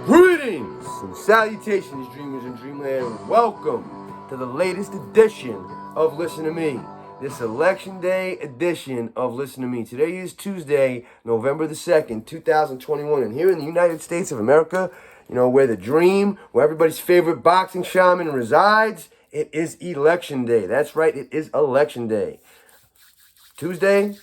Greetings and salutations, dreamers and dreamland. Welcome to the latest edition of Listen to Me. This election day edition of Listen to Me. Today is Tuesday, November the 2nd, 2021. And here in the United States of America, where the dream, where everybody's favorite boxing shaman resides, it is election day. That's right, it is election day. Tuesday,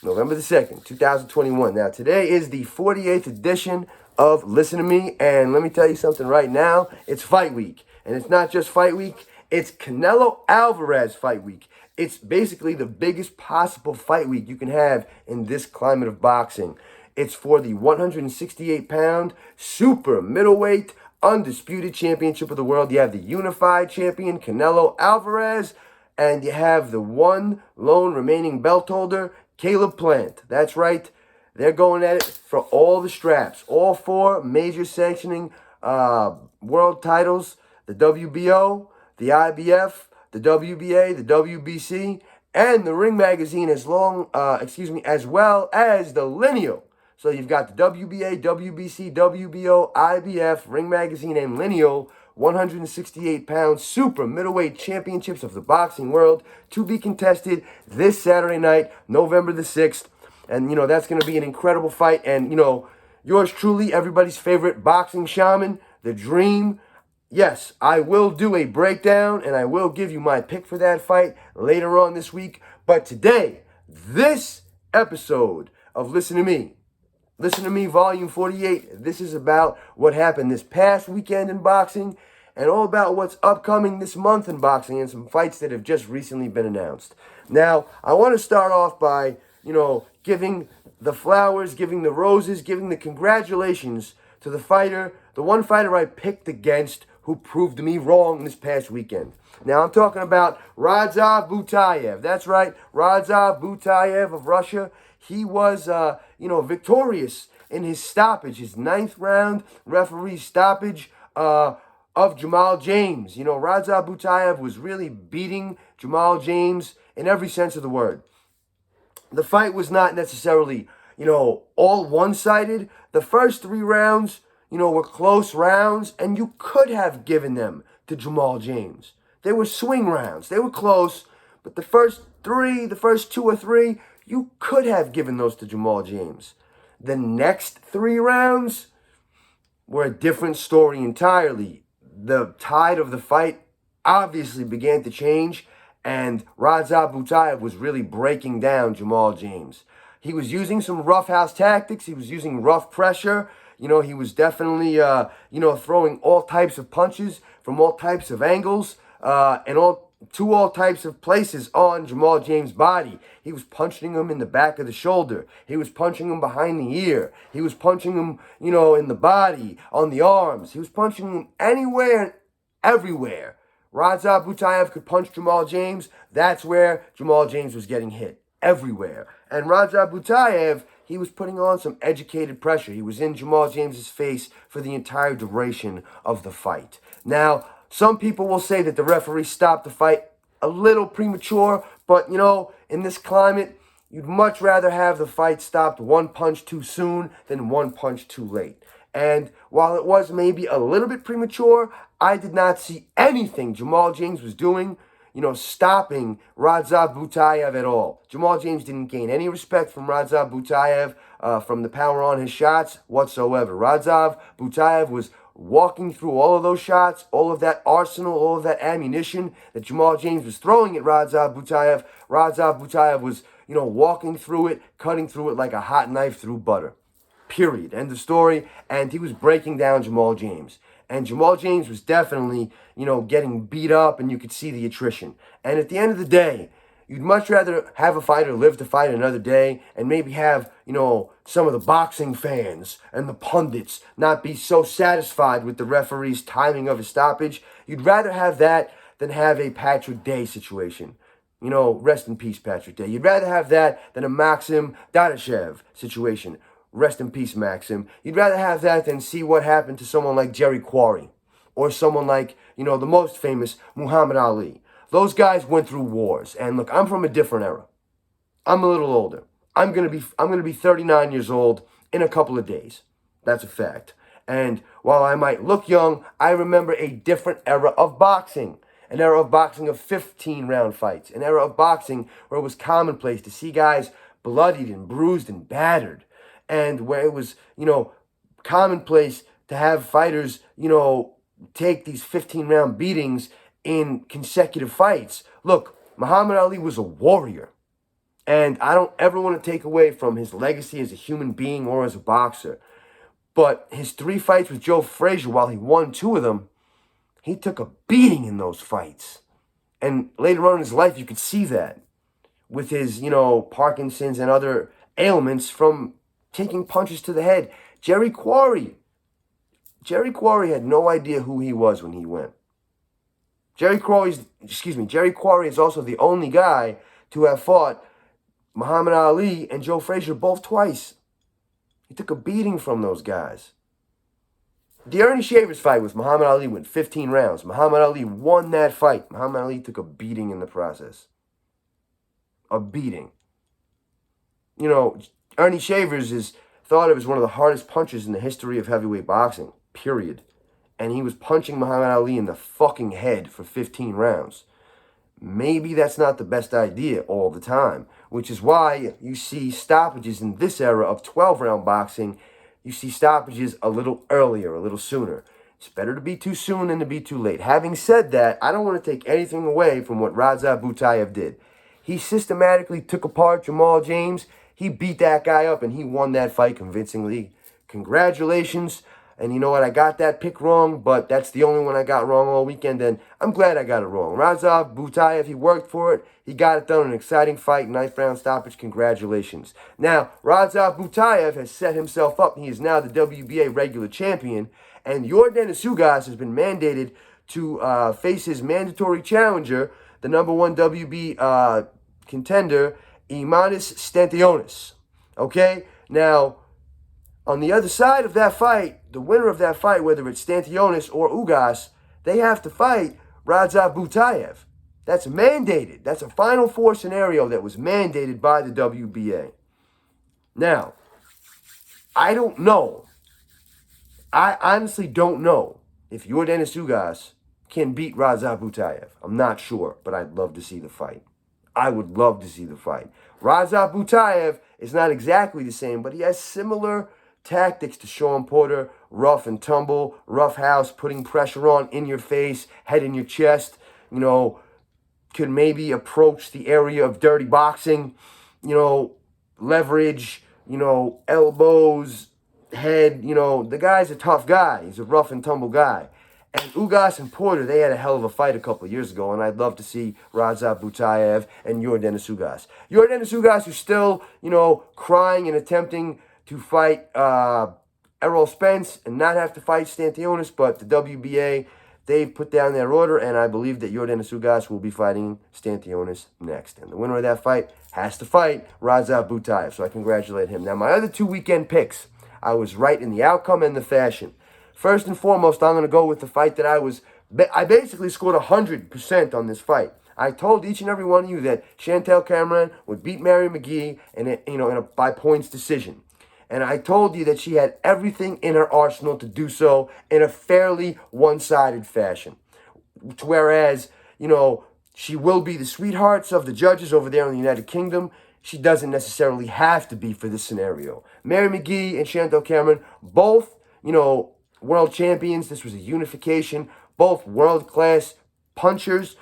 November the 2nd, 2021. Now, today is the 48th edition of Listen to Me, and let me tell you something right now. It's fight week, and it's not just fight week. It's Canelo Alvarez fight week. It's basically the biggest possible fight week you can have in this climate of boxing. It's for the 168-pound super middleweight undisputed championship of the world. You have the unified champion, Canelo Alvarez, and you have the one lone remaining belt holder, Caleb Plant. That's right. They're going at it for all the straps. All four major sanctioning world titles, the WBO, the IBF, the WBA, the WBC, and the Ring Magazine as well as the Lineal. So you've got the WBA, WBC, WBO, IBF, Ring Magazine, and Lineal 168-pound super middleweight championships of the boxing world to be contested this Saturday night, November the 6th. And, that's going to be an incredible fight. And, yours truly, everybody's favorite boxing shaman, The Dream. Yes, I will do a breakdown, and I will give you my pick for that fight later on this week. But today, this episode of Listen to Me, Volume 48, this is about what happened this past weekend in boxing and all about what's upcoming this month in boxing and some fights that have just recently been announced. Now, I want to start off by, giving the flowers, giving the roses, giving the congratulations to the one fighter I picked against who proved me wrong this past weekend. Now, I'm talking about Radzab Butayev. That's right, Radzab Butayev of Russia. He was, victorious in his stoppage, his 9th round referee stoppage of Jamal James. Radzab Butayev was really beating Jamal James in every sense of the word. The fight was not necessarily, all one-sided. The first 3 rounds, were close rounds, and you could have given them to Jamal James. They were swing rounds. They were close, but the first 2 or 3, you could have given those to Jamal James. The next 3 rounds were a different story entirely. The tide of the fight obviously began to change, and Radzab Butayev was really breaking down Jamal James. He was using some roughhouse tactics. He was using rough pressure. He was definitely, throwing all types of punches from all types of angles and all types of places on Jamal James' body. He was punching him in the back of the shoulder. He was punching him behind the ear. He was punching him, in the body, on the arms. He was punching him anywhere and everywhere. Radzab Butayev could punch Jamal James. That's where Jamal James was getting hit. Everywhere. And Radzab Butayev, he was putting on some educated pressure. He was in Jamal James's face for the entire duration of the fight. Now, some people will say that the referee stopped the fight a little premature, but, in this climate, you'd much rather have the fight stopped 1 punch too soon than 1 punch too late. And while it was maybe a little bit premature, I did not see anything Jamal James was doing, stopping Radzab Butayev at all. Jamal James didn't gain any respect from Radzab Butayev from the power on his shots whatsoever. Radzab Butayev was walking through all of those shots, all of that arsenal, all of that ammunition that Jamal James was throwing at Radzab Butayev. Radzab Butayev was, walking through it, cutting through it like a hot knife through butter. Period. End of story. And he was breaking down Jamal James. And Jamal James was definitely, getting beat up, and you could see the attrition. And at the end of the day, you'd much rather have a fighter live to fight another day and maybe have, some of the boxing fans and the pundits not be so satisfied with the referee's timing of his stoppage. You'd rather have that than have a Patrick Day situation. Rest in peace, Patrick Day. You'd rather have that than a Maxim Dadashev situation. Rest in peace, Maxim. You'd rather have that than see what happened to someone like Jerry Quarry or someone like, the most famous Muhammad Ali. Those guys went through wars. And look, I'm from a different era. I'm a little older. I'm gonna be 39 years old in a couple of days. That's a fact. And while I might look young, I remember a different era of boxing. An era of boxing of 15-round fights. An era of boxing where it was commonplace to see guys bloodied and bruised and battered. And where it was, commonplace to have fighters, take these 15-round beatings in consecutive fights. Look, Muhammad Ali was a warrior. And I don't ever want to take away from his legacy as a human being or as a boxer. But his 3 fights with Joe Frazier, while he won 2 of them, he took a beating in those fights. And later on in his life, you could see that with his, Parkinson's and other ailments from taking punches to the head. Jerry Quarry had no idea who he was when he went. Jerry Quarry is also the only guy to have fought Muhammad Ali and Joe Frazier both twice. He took a beating from those guys. The Ernie Shavers fight with Muhammad Ali went 15 rounds. Muhammad Ali won that fight. Muhammad Ali took a beating in the process. A beating. Ernie Shavers is thought of as one of the hardest punchers in the history of heavyweight boxing, period. And he was punching Muhammad Ali in the fucking head for 15 rounds. Maybe that's not the best idea all the time, which is why you see stoppages in this era of 12-round boxing. You see stoppages a little earlier, a little sooner. It's better to be too soon than to be too late. Having said that, I don't want to take anything away from what Radzab Butayev did. He systematically took apart Jamal James. He beat that guy up, and he won that fight convincingly. Congratulations. And you know what? I got that pick wrong, but that's the only one I got wrong all weekend, and I'm glad I got it wrong. Radzab Butayev, he worked for it. He got it done. An exciting fight, 9th round stoppage. Congratulations. Now, Radzab Butayev has set himself up. He is now the WBA regular champion, and Yordenis Ugas has been mandated to face his mandatory challenger, the number 1 WB contender, Imanis Stantionis. Okay? Now, on the other side of that fight, the winner of that fight, whether it's Stantionis or Ugas, they have to fight Radzab Butayev. That's mandated. That's a Final Four scenario that was mandated by the WBA. Now, I don't know. I honestly don't know if Yordenis Ugas can beat Radzab Butayev. I'm not sure, but I'd love to see the fight. I would love to see the fight. Radzab Butayev is not exactly the same, but he has similar tactics to Sean Porter, rough and tumble, rough house, putting pressure on, in your face, head in your chest, could maybe approach the area of dirty boxing, leverage, elbows, head, the guy's a tough guy. He's a rough and tumble guy. And Ugas and Porter, they had a hell of a fight a couple of years ago, and I'd love to see Radzab Butayev and Yordenis Ugas. Yordenis Ugas, who's still, crying and attempting to fight Errol Spence and not have to fight Stantionis, but the WBA, they've put down their order, and I believe that Yordenis Ugas will be fighting Stantionis next. And the winner of that fight has to fight Radzab Butayev, so I congratulate him. Now, my other 2 weekend picks, I was right in the outcome and the fashion. First and foremost, I'm going to go with the fight that I basically scored 100% on this fight. I told each and every one of you that Chantel Cameron would beat Mary McGee in a by points decision. And I told you that she had everything in her arsenal to do so in a fairly one-sided fashion. Whereas, she will be the sweethearts of the judges over there in the United Kingdom. She doesn't necessarily have to be for this scenario. Mary McGee and Chantel Cameron, both, world champions. This was a unification. Both world-class punchers.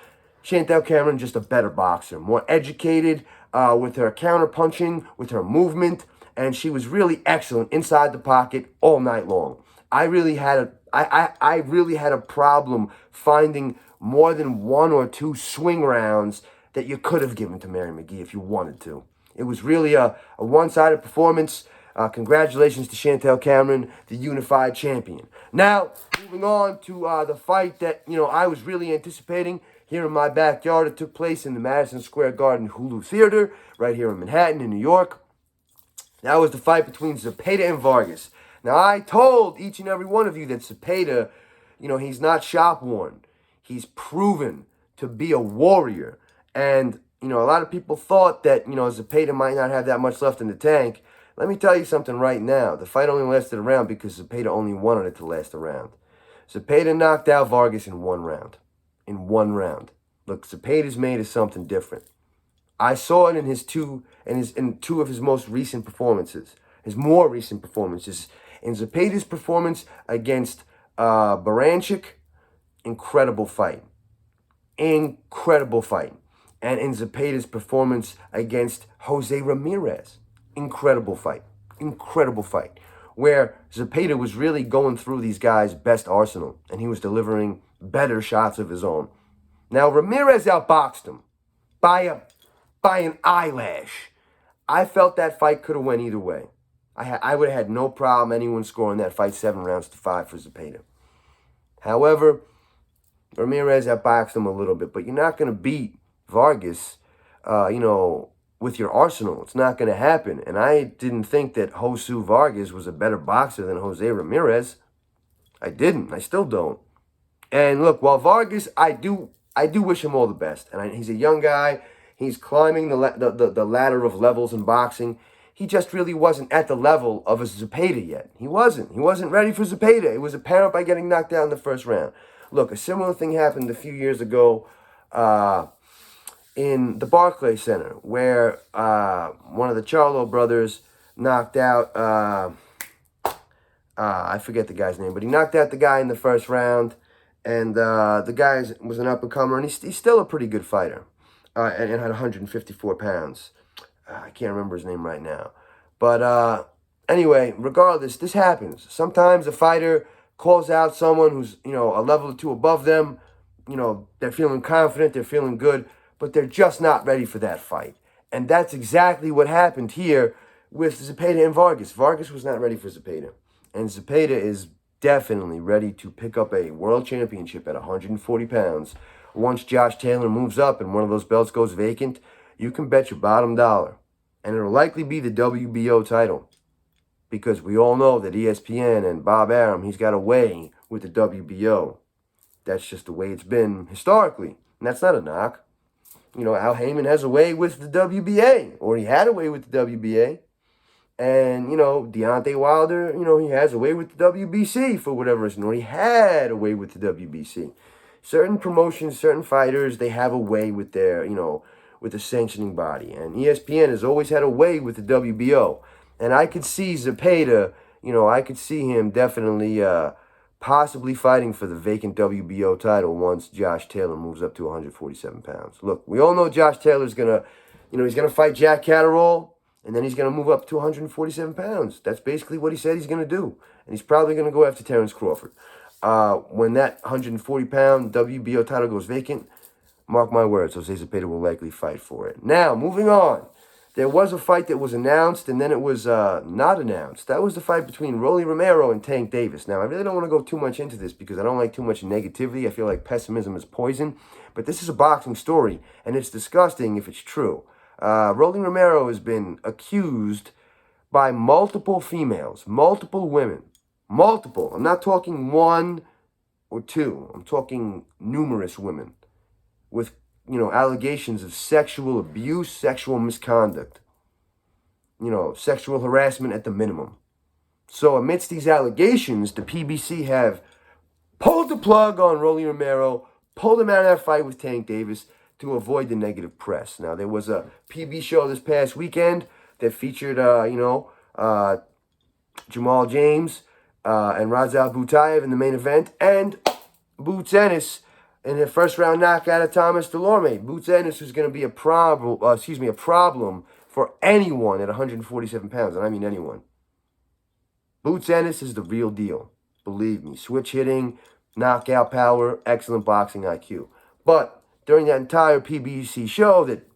Chantel Cameron, just a better boxer. More educated with her counter-punching, with her movement. And she was really excellent inside the pocket all night long. I really had a problem finding more than 1 or 2 swing rounds that you could have given to Mary McGee if you wanted to. It was really a one-sided performance. Congratulations to Chantel Cameron, the unified champion. Now, moving on to the fight that, I was really anticipating here in my backyard. It took place in the Madison Square Garden Hulu Theater right here in Manhattan in New York. That was the fight between Zepeda and Vargas. Now, I told each and every one of you that Zepeda, he's not shop-worn. He's proven to be a warrior. And, a lot of people thought that, Zepeda might not have that much left in the tank. Let me tell you something right now. The fight only lasted a round because Zepeda only wanted it to last a round. Zepeda knocked out Vargas in 1 round. In 1 round. Look, Zepeda's made of something different. I saw it in two of his most recent performances. His more recent performances. In Zepeda's performance against Baranchik, incredible fight. Incredible fight. And in Zepeda's performance against Jose Ramirez, incredible fight. Incredible fight. Where Zepeda was really going through these guys' best arsenal, and he was delivering better shots of his own. Now, Ramirez outboxed him by an eyelash. I felt that fight could have went either way. I would have had no problem anyone scoring that fight 7 rounds to 5 for Zepeda. However, Ramirez outboxed him a little bit, but you're not going to beat Vargas, with your arsenal. It's not going to happen. And I didn't think that Josu Vargas was a better boxer than Jose Ramirez. I didn't. I still don't. And look, while Vargas, I do wish him all the best. And he's a young guy. He's climbing the ladder of levels in boxing. He just really wasn't at the level of a Zepeda yet. He wasn't. He wasn't ready for Zepeda. It was apparent by getting knocked out in the first round. Look, a similar thing happened a few years ago in the Barclays Center, where one of the Charlo brothers knocked out, I forget the guy's name, but he knocked out the guy in the first round, and the guy was an up-and-comer, and he's still a pretty good fighter, and had 154 pounds. I can't remember his name right now. But anyway, regardless, this happens. Sometimes a fighter calls out someone who's, a level or two above them. They're feeling confident, they're feeling good, but they're just not ready for that fight. And that's exactly what happened here with Zepeda and Vargas. Vargas was not ready for Zepeda. And Zepeda is definitely ready to pick up a world championship at 140 pounds. Once Josh Taylor moves up and one of those belts goes vacant, you can bet your bottom dollar. And it'll likely be the WBO title. Because we all know that ESPN and Bob Arum, he's got a way with the WBO. That's just the way it's been historically. And that's not a knock. Al Heyman has a way with the WBA. Or he had a way with the WBA. And, Deontay Wilder, he has a way with the WBC for whatever reason. Or he had a way with the WBC. Certain promotions, certain fighters, they have a way with their, with the sanctioning body. And ESPN has always had a way with the WBO. And I could see Zepeda, I could see him definitely possibly fighting for the vacant WBO title once Josh Taylor moves up to 147 pounds. Look, we all know Josh Taylor's going to, he's going to fight Jack Catterall, and then he's going to move up to 147 pounds. That's basically what he said he's going to do. And he's probably going to go after Terence Crawford. When that 140-pound WBO title goes vacant, mark my words, Jose Zepeda will likely fight for it. Now, moving on. There was a fight that was announced, and then it was not announced. That was the fight between Rowley Romero and Tank Davis. Now, I really don't want to go too much into this because I don't like too much negativity. I feel like pessimism is poison. But this is a boxing story, and it's disgusting if it's true. Rowley Romero has been accused by multiple females, multiple women, multiple. I'm not talking 1 or 2. I'm talking numerous women with allegations of sexual abuse, sexual misconduct, sexual harassment at the minimum. So amidst these allegations, the PBC have pulled the plug on Rowley Romero, pulled him out of that fight with Tank Davis to avoid the negative press. Now, there was a PB show this past weekend that featured, Jamal James and Razal Butayev in the main event, and Boots Ennis in the first round knockout of Thomas Delorme. Boots Ennis was going to be a problem for anyone at 147 pounds, and I mean anyone. Boots Ennis is the real deal. Believe me. Switch hitting, knockout power, excellent boxing IQ. But during that entire PBC show that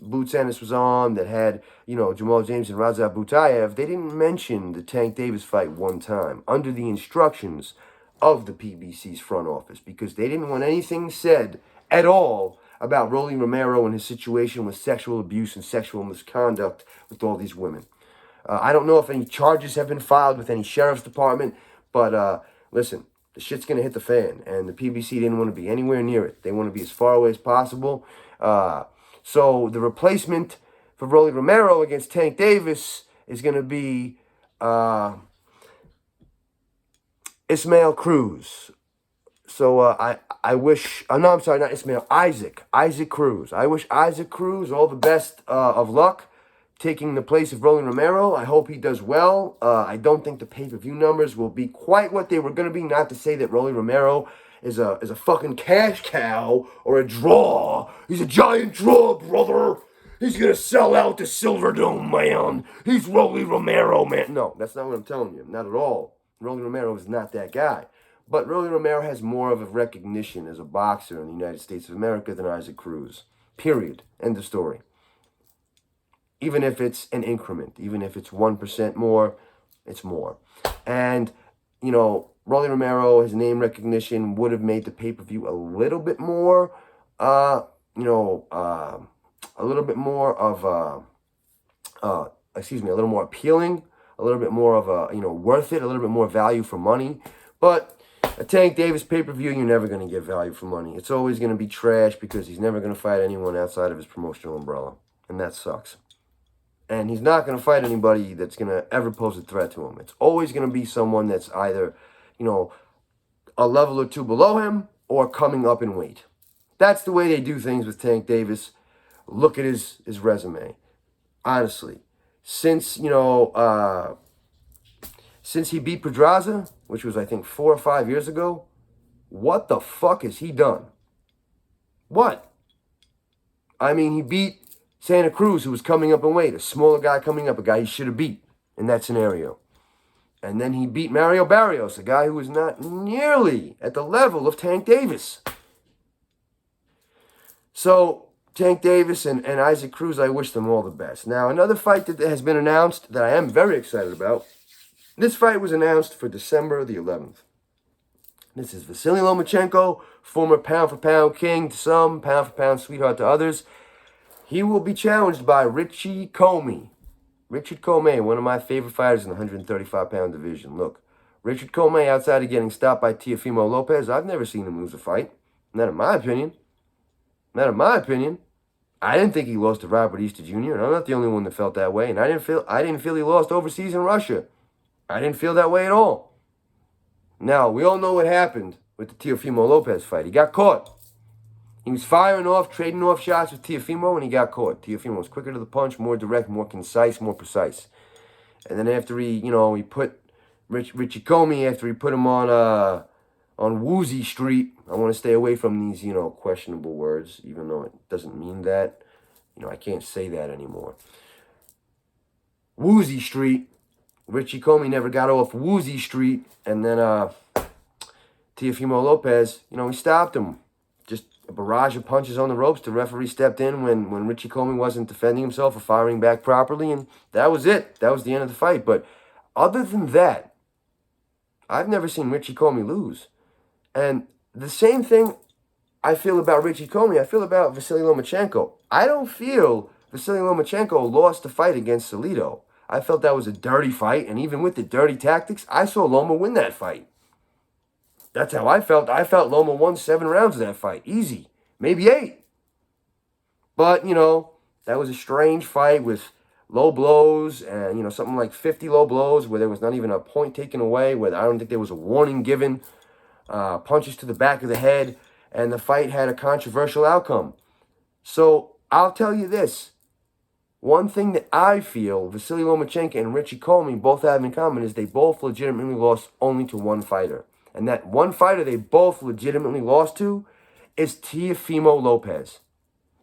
Boots Ennis was on, that had, Jamal James and Razal Butayev, they didn't mention the Tank Davis fight one time, under the instructions of the PBC's front office, because they didn't want anything said at all about Rowley Romero and his situation with sexual abuse and sexual misconduct with all these women. I don't know if any charges have been filed with any sheriff's department, but listen, the shit's going to hit the fan, and the PBC didn't want to be anywhere near it. They want to be as far away as possible. So the replacement for Rowley Romero against Tank Davis is going to be Ismael Cruz. So I wish, no, I'm sorry, not Ismael, Isaac Cruz. I wish Isaac Cruz all the best of luck taking the place of Rolly Romero. I hope he does well. I don't think the pay-per-view numbers will be quite what they were going to be. Not to say that Rolly Romero is a fucking cash cow or a draw. He's a giant draw, brother. He's going to sell out the Silverdome, man. He's Rolly Romero, man. No, that's not what I'm telling you. Not at all. Rolly Romero is not that guy. But Rolly Romero has more of a recognition as a boxer in the United States of America than Isaac Cruz. Period. End of story. Even if it's an increment, even if it's 1% more, it's more. And, you know, Rolly Romero, his name recognition would have made the pay-per-view a little bit more, a little bit more of a little more appealing, a little bit more of a, worth it, a little bit more value for money. But a Tank Davis pay-per-view, you're never going to get value for money. It's always going to be trash because he's never going to fight anyone outside of his promotional umbrella. And that sucks. And he's not going to fight anybody that's going to ever pose a threat to him. It's always going to be someone that's either, a level or two below him or coming up in weight. That's the way they do things with Tank Davis. Look at his resume. Honestly. Since he beat Pedraza, which was, I think, 4 or 5 years ago, what the fuck has he done? What? I mean, he beat Santa Cruz, who was coming up in weight, a smaller guy coming up, a guy he should have beat in that scenario. And then he beat Mario Barrios, a guy who was not nearly at the level of Tank Davis. So, Tank Davis and Isaac Cruz, I wish them all the best. Now, another fight that has been announced that I am very excited about. This fight was announced for December the 11th. This is Vasily Lomachenko, former pound-for-pound king to some, pound-for-pound sweetheart to others. He will be challenged by Richie Comey. Richard Comey, one of my favorite fighters in the 135-pound division. Look, Richard Comey, outside of getting stopped by Teofimo Lopez, I've never seen him lose a fight. Not in my opinion. Not in my opinion. I didn't think he lost to Robert Easter Jr., and I'm not the only one that felt that way. And I didn't feel he lost overseas in Russia. I didn't feel that way at all. Now, we all know what happened with the Teofimo Lopez fight. He got caught. He was firing off, trading off shots with Teofimo, and he got caught. Teofimo was quicker to the punch, more direct, more concise, more precise. And then after he put Richie Comey, after he put him on Woozy Street, I want to stay away from these, questionable words, even though it doesn't mean that. I can't say that anymore. Woozy Street. Richie Comey never got off Woozy Street, and then Teofimo Lopez, he stopped him. Just a barrage of punches on the ropes. The referee stepped in when Richie Comey wasn't defending himself or firing back properly, and that was it. That was the end of the fight. But other than that, I've never seen Richie Comey lose. And the same thing I feel about Richie Comey, I feel about Vasily Lomachenko. I don't feel Vasily Lomachenko lost the fight against Salido. I felt that was a dirty fight, and even with the dirty tactics, I saw Loma win that fight. That's how I felt. I felt Loma won 7 rounds of that fight. Easy. Maybe 8. But, that was a strange fight with low blows and, something like 50 low blows where there was not even a point taken away, where I don't think there was a warning given, punches to the back of the head, and the fight had a controversial outcome. So, I'll tell you this. One thing that I feel Vasily Lomachenko and Richie Comey both have in common is they both legitimately lost only to one fighter. And that one fighter they both legitimately lost to is Teofimo Lopez.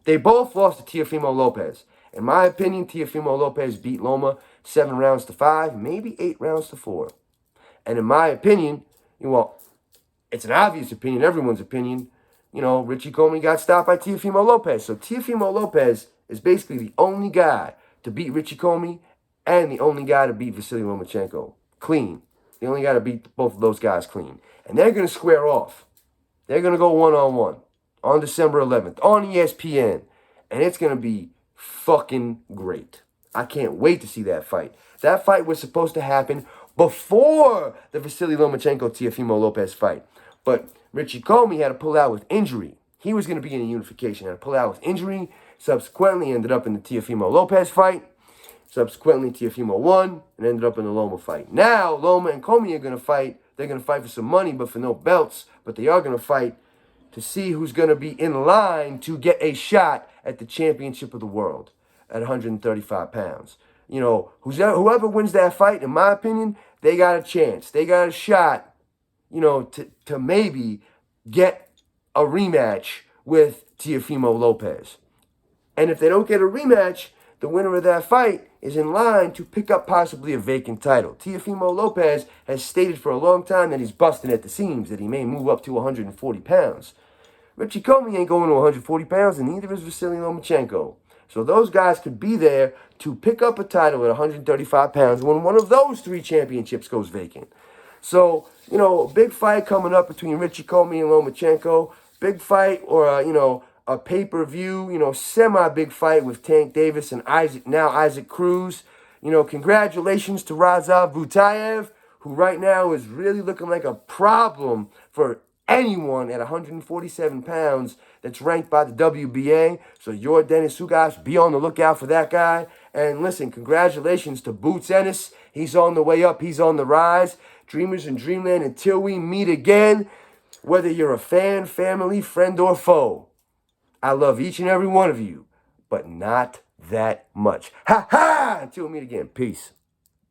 They both lost to Teofimo Lopez. In my opinion, Teofimo Lopez beat Loma 7 rounds to 5, maybe 8 rounds to 4. And in my opinion, it's an obvious opinion, everyone's opinion, Richie Comey got stopped by Teofimo Lopez. So Teofimo Lopez is basically the only guy to beat Richie Comey and the only guy to beat Vasily Lomachenko. Clean. The only guy to beat both of those guys clean. And they're going to square off. They're going to go one-on-one on December 11th on ESPN. And it's going to be fucking great. I can't wait to see that fight. That fight was supposed to happen before the Vasily Lomachenko-Teofimo Lopez fight. But Richie Comey had to pull out with injury. He was going to be in a unification. Had to pull out with injury. Subsequently ended up in the Teofimo Lopez fight. Subsequently, Teofimo won and ended up in the Loma fight. Now, Loma and Comey are going to fight. They're going to fight for some money, but for no belts. But they are going to fight to see who's going to be in line to get a shot at the championship of the world at 135 pounds. You know, whoever wins that fight, in my opinion, they got a chance. They got a shot, you know, to maybe get a rematch with Teofimo Lopez. And if they don't get a rematch, the winner of that fight is in line to pick up possibly a vacant title. Teofimo Lopez has stated for a long time that he's busting at the seams, that he may move up to 140 pounds. Richie Comey ain't going to 140 pounds, and neither is Vasily Lomachenko. So those guys could be there to pick up a title at 135 pounds when one of those three championships goes vacant. So, you know, big fight coming up between Richie Comey and Lomachenko. Big fight, or, a pay-per-view, semi-big fight with Tank Davis and Isaac Cruz. Congratulations to Razab Butayev, who right now is really looking like a problem for anyone at 147 pounds that's ranked by the WBA. So your Dennis Ugas, be on the lookout for that guy. And listen, congratulations to Boots Ennis. He's on the way up. He's on the rise. Dreamers in Dreamland, until we meet again, whether you're a fan, family, friend, or foe, I love each and every one of you, but not that much. Ha ha! Until we meet again. Peace.